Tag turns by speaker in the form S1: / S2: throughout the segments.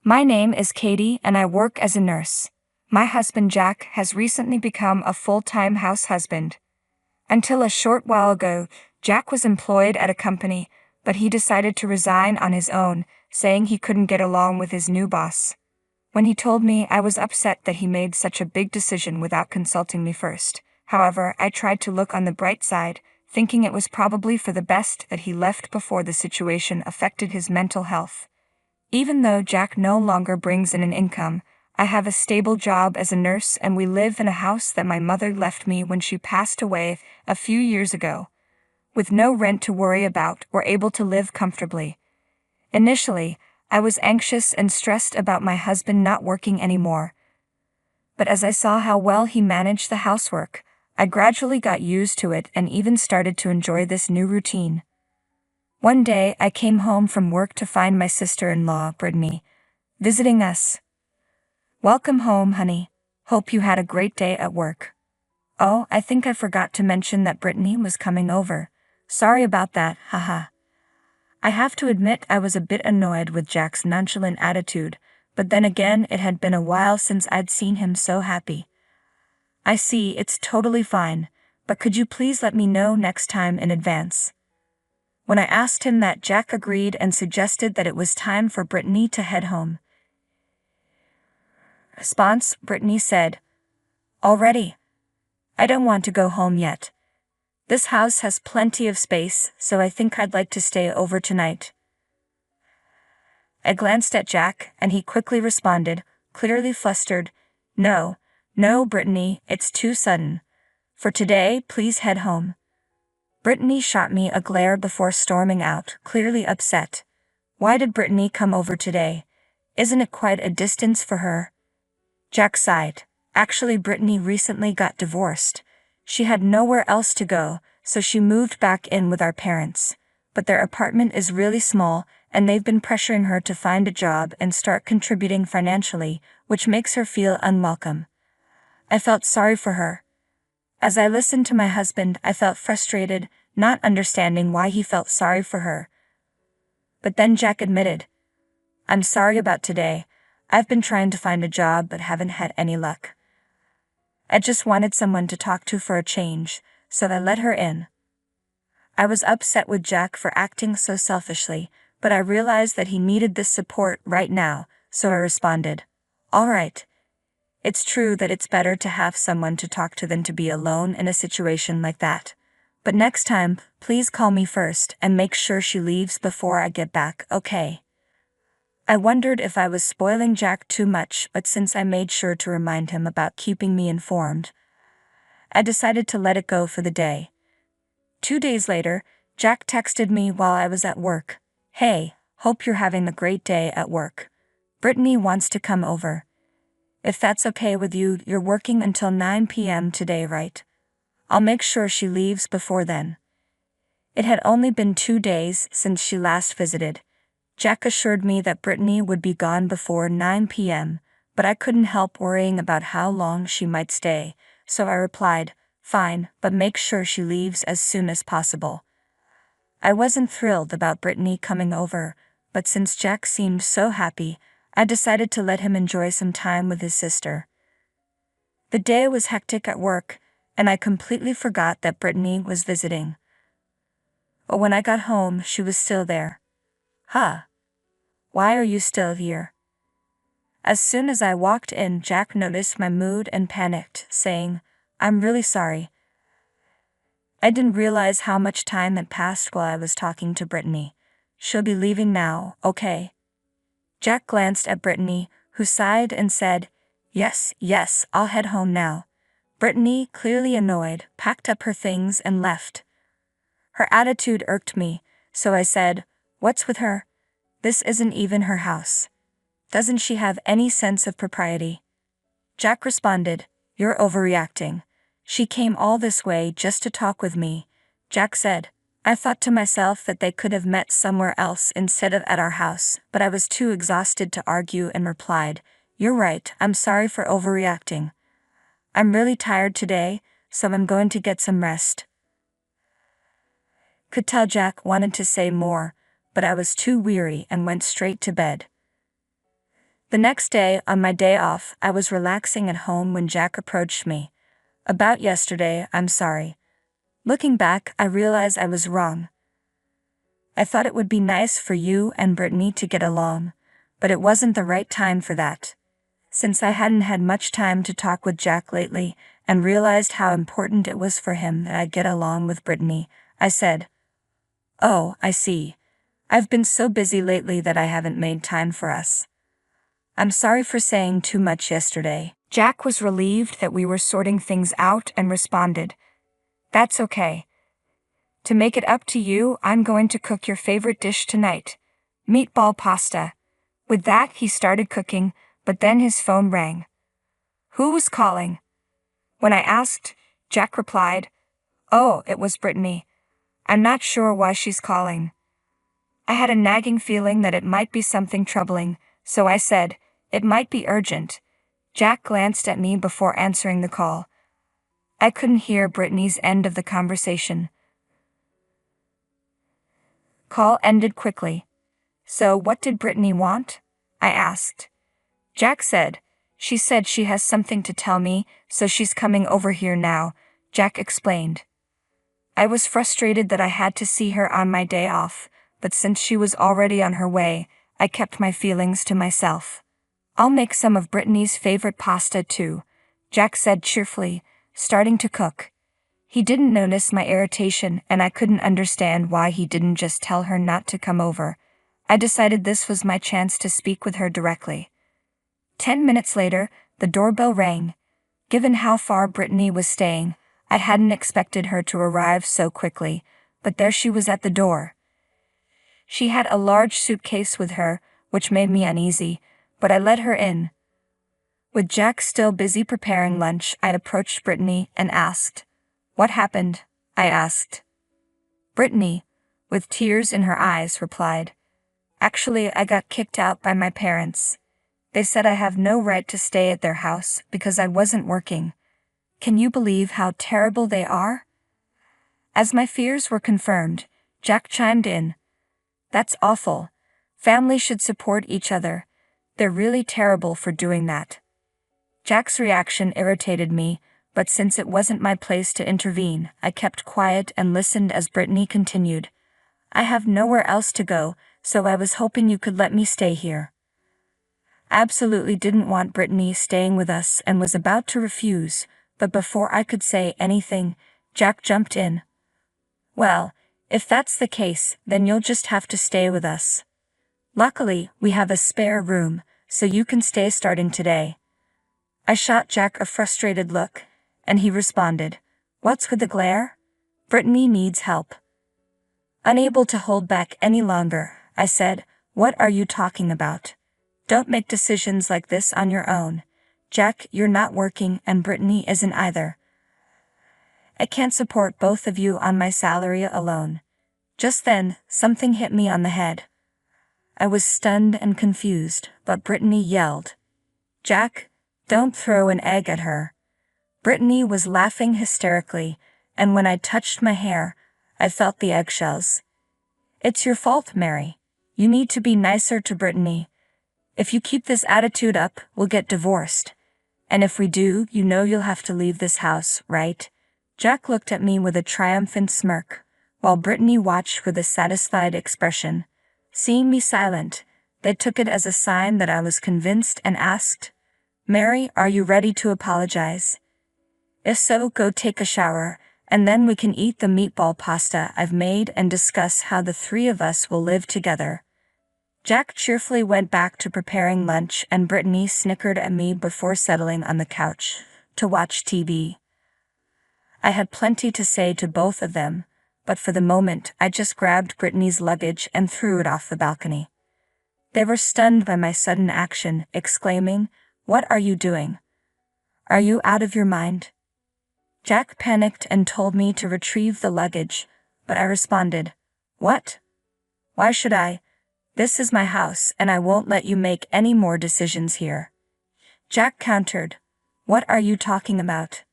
S1: My name is Katie and I work as a nurse. My husband Jack has recently become a full-time house husband. Until a short while ago, Jack was employed at a company, but he decided to resign on his own, saying he couldn't get along with his new boss. When he told me, I was upset that he made such a big decision without consulting me first. However, I tried to look on the bright side, thinking it was probably for the best that he left before the situation affected his mental health. Even though Jack no longer brings in an income, I have a stable job as a nurse and we live in a house that my mother left me when she passed away a few years ago. With no rent to worry about, we're able to live comfortably. Initially, I was anxious and stressed about my husband not working anymore. But as I saw how well he managed the housework, I gradually got used to it and even started to enjoy this new routine. One day, I came home from work to find my sister-in-law, Brittany, visiting us. "Welcome home, honey. Hope you had a great day at work." "Oh, I think I forgot to mention that Brittany was coming over. Sorry about that, haha." I have to admit I was a bit annoyed with Jack's nonchalant attitude, but then again it had been a while since I'd seen him so happy. "I see, it's totally fine, but could you please let me know next time in advance?" When I asked him that, Jack agreed and suggested that it was time for Brittany to head home. Response, Brittany said, "Already? I don't want to go home yet. This house has plenty of space, so I think I'd like to stay over tonight." I glanced at Jack, and he quickly responded, clearly flustered, No, Brittany, it's too sudden. For today, please head home." Brittany shot me a glare before storming out, clearly upset. Why did Brittany come over today? Isn't it quite a distance for her? Jack sighed. Actually, Brittany recently got divorced. She had nowhere else to go, so she moved back in with our parents. But their apartment is really small, and they've been pressuring her to find a job and start contributing financially, which makes her feel unwelcome. I felt sorry for her. As I listened to my husband, I felt frustrated, not understanding why he felt sorry for her. But then Jack admitted, "I'm sorry about today. I've been trying to find a job but haven't had any luck. I just wanted someone to talk to for a change, so I let her in." I was upset with Jack for acting so selfishly, but I realized that he needed this support right now, so I responded, "All right. It's true that it's better to have someone to talk to than to be alone in a situation like that. But next time, please call me first and make sure she leaves before I get back, okay?" I wondered if I was spoiling Jack too much, but since I made sure to remind him about keeping me informed, I decided to let it go for the day. 2 days later, Jack texted me while I was at work. "Hey, hope you're having a great day at work. Brittany wants to come over. If that's okay with you, you're working until 9 p.m. today, right? I'll make sure she leaves before then." It had only been 2 days since she last visited. Jack assured me that Brittany would be gone before 9 p.m., but I couldn't help worrying about how long she might stay, so I replied, "Fine, but make sure she leaves as soon as possible." I wasn't thrilled about Brittany coming over, but since Jack seemed so happy, I decided to let him enjoy some time with his sister. The day was hectic at work, and I completely forgot that Brittany was visiting. But when I got home, she was still there. "Huh? Why are you still here?" As soon as I walked in, Jack noticed my mood and panicked, saying, "I'm really sorry. I didn't realize how much time had passed while I was talking to Brittany. She'll be leaving now, okay?" Jack glanced at Brittany, who sighed and said, Yes, I'll head home now." Brittany, clearly annoyed, packed up her things and left. Her attitude irked me, so I said, "What's with her? This isn't even her house. Doesn't she have any sense of propriety?" Jack responded, "You're overreacting. She came all this way just to talk with me." Jack said, "I thought to myself that they could have met somewhere else instead of at our house, but I was too exhausted to argue and replied, 'You're right, I'm sorry for overreacting. I'm really tired today, so I'm going to get some rest.'" Could tell Jack wanted to say more, but I was too weary and went straight to bed. The next day, on my day off, I was relaxing at home when Jack approached me. About yesterday, I'm sorry. Looking back, I realize I was wrong. I thought it would be nice for you and Brittany to get along, but it wasn't the right time for that. Since I hadn't had much time to talk with Jack lately and realized how important it was for him that I get along with Brittany, I said, "Oh, I see. I've been so busy lately that I haven't made time for us. I'm sorry for saying too much yesterday." Jack was relieved that we were sorting things out and responded, "That's okay. To make it up to you, I'm going to cook your favorite dish tonight, meatball pasta." With that, he started cooking, but then his phone rang. Who was calling? When I asked, Jack replied, "Oh, it was Brittany. I'm not sure why she's calling." I had a nagging feeling that it might be something troubling, so I said, "It might be urgent." Jack glanced at me before answering the call. I couldn't hear Brittany's end of the conversation. Call ended quickly. "So what did Brittany want?" I asked. Jack said, "She said she has something to tell me, so she's coming over here now," Jack explained. I was frustrated that I had to see her on my day off, but since she was already on her way, I kept my feelings to myself. "I'll make some of Brittany's favorite pasta too," Jack said cheerfully, starting to cook. He didn't notice my irritation, and I couldn't understand why he didn't just tell her not to come over. I decided this was my chance to speak with her directly. 10 minutes later, the doorbell rang. Given how far Brittany was staying, I hadn't expected her to arrive so quickly, but there she was at the door. She had a large suitcase with her, which made me uneasy, but I let her in. With Jack still busy preparing lunch, I approached Brittany and asked, "What happened?" I asked. Brittany, with tears in her eyes, replied, "Actually, I got kicked out by my parents. They said I have no right to stay at their house because I wasn't working. Can you believe how terrible they are?" As my fears were confirmed, Jack chimed in, "That's awful. Family should support each other. They're really terrible for doing that." Jack's reaction irritated me, but since it wasn't my place to intervene, I kept quiet and listened as Brittany continued, "I have nowhere else to go, so I was hoping you could let me stay here." I absolutely didn't want Brittany staying with us and was about to refuse, but before I could say anything, Jack jumped in. "Well, if that's the case, then you'll just have to stay with us. Luckily, we have a spare room, so you can stay starting today." I shot Jack a frustrated look, and he responded, "What's with the glare? Brittany needs help." Unable to hold back any longer, I said, "What are you talking about? Don't make decisions like this on your own. Jack, you're not working and Brittany isn't either. I can't support both of you on my salary alone." Just then, something hit me on the head. I was stunned and confused, but Brittany yelled, "Jack, don't throw an egg at her." Brittany was laughing hysterically, and when I touched my hair, I felt the eggshells. "It's your fault, Mary. You need to be nicer to Brittany. If you keep this attitude up, we'll get divorced. And if we do, you know you'll have to leave this house, right?" Jack looked at me with a triumphant smirk, while Brittany watched with a satisfied expression. Seeing me silent, they took it as a sign that I was convinced and asked, "Mary, are you ready to apologize? If so, go take a shower, and then we can eat the meatball pasta I've made and discuss how the three of us will live together." Jack cheerfully went back to preparing lunch, and Brittany snickered at me before settling on the couch to watch TV. I had plenty to say to both of them, but for the moment I just grabbed Brittany's luggage and threw it off the balcony. They were stunned by my sudden action, exclaiming, "What are you doing? Are you out of your mind?" Jack panicked and told me to retrieve the luggage, but I responded, "What? Why should I? This is my house and I won't let you make any more decisions here." Jack countered, "What are you talking about?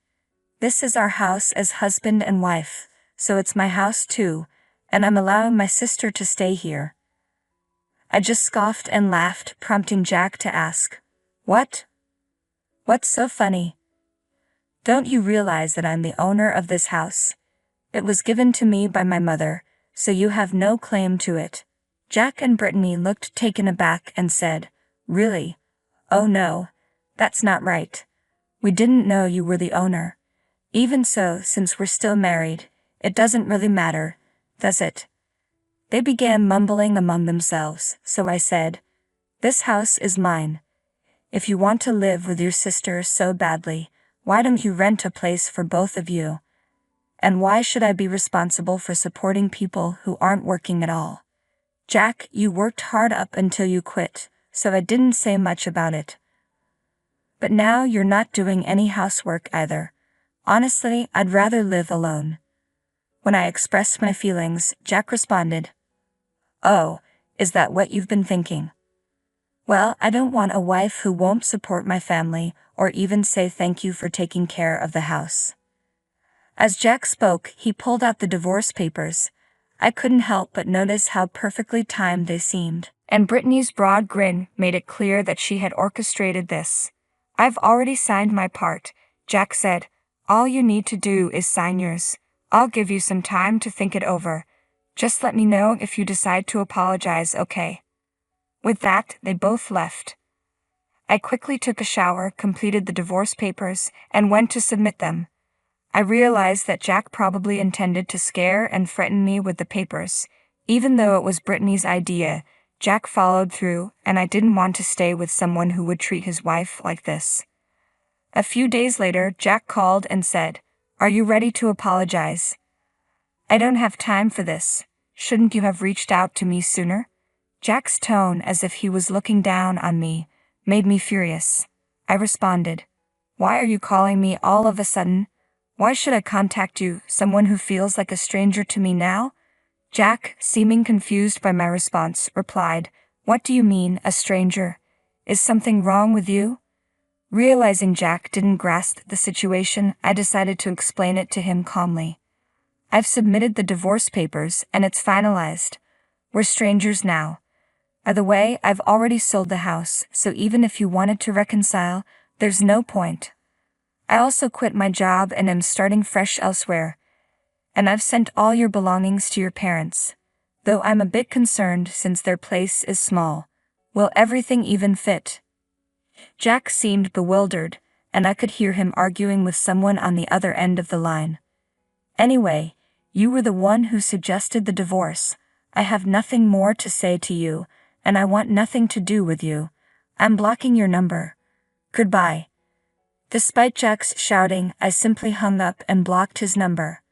S1: This is our house as husband and wife, so it's my house too, and I'm allowing my sister to stay here." I just scoffed and laughed, prompting Jack to ask, "What? What's so funny? Don't you realize that I'm the owner of this house? It was given to me by my mother, so you have no claim to it." Jack and Brittany looked taken aback and said, "Really? Oh no, that's not right. We didn't know you were the owner. Even so, since we're still married, it doesn't really matter, does it?" They began mumbling among themselves, so I said, "This house is mine. If you want to live with your sister so badly, why don't you rent a place for both of you? And why should I be responsible for supporting people who aren't working at all? Jack, you worked hard up until you quit, so I didn't say much about it. But now you're not doing any housework either. Honestly, I'd rather live alone." When I expressed my feelings, Jack responded, "Oh, is that what you've been thinking? Well, I don't want a wife who won't support my family or even say thank you for taking care of the house." As Jack spoke, he pulled out the divorce papers. I couldn't help but notice how perfectly timed they seemed, and Brittany's broad grin made it clear that she had orchestrated this. "I've already signed my part," Jack said. "All you need to do is sign yours. I'll give you some time to think it over. Just let me know if you decide to apologize, okay?" With that, they both left. I quickly took a shower, completed the divorce papers, and went to submit them. I realized that Jack probably intended to scare and threaten me with the papers. Even though it was Brittany's idea, Jack followed through, and I didn't want to stay with someone who would treat his wife like this. A few days later, Jack called and said, "Are you ready to apologize?" "I don't have time for this. Shouldn't you have reached out to me sooner?" Jack's tone, as if he was looking down on me, made me furious. I responded, "Why are you calling me all of a sudden? Why should I contact you, someone who feels like a stranger to me now?" Jack, seeming confused by my response, replied, "What do you mean, a stranger? Is something wrong with you?" Realizing Jack didn't grasp the situation, I decided to explain it to him calmly. "I've submitted the divorce papers, and it's finalized. We're strangers now. By the way, I've already sold the house, so even if you wanted to reconcile, there's no point. I also quit my job and am starting fresh elsewhere. And I've sent all your belongings to your parents. Though I'm a bit concerned since their place is small. Will everything even fit?" Jack seemed bewildered, and I could hear him arguing with someone on the other end of the line. "Anyway, you were the one who suggested the divorce. I have nothing more to say to you, and I want nothing to do with you. I'm blocking your number. Goodbye." Despite Jack's shouting, I simply hung up and blocked his number.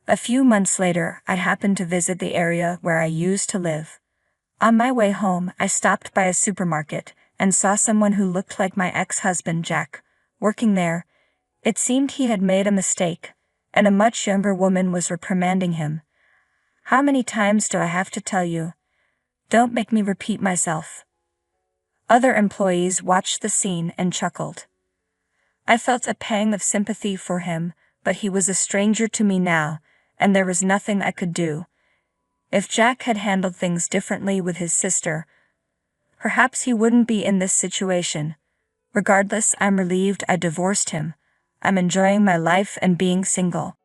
S1: A few months later, I happened to visit the area where I used to live. On my way home, I stopped by a supermarket and saw someone who looked like my ex-husband Jack, working there. It seemed he had made a mistake, and a much younger woman was reprimanding him. How many times do I have to tell you? Don't make me repeat myself. Other employees watched the scene and chuckled. I felt a pang of sympathy for him, but he was a stranger to me now, and there was nothing I could do. If Jack had handled things differently with his sister, perhaps he wouldn't be in this situation. Regardless, I'm relieved I divorced him. I'm enjoying my life and being single.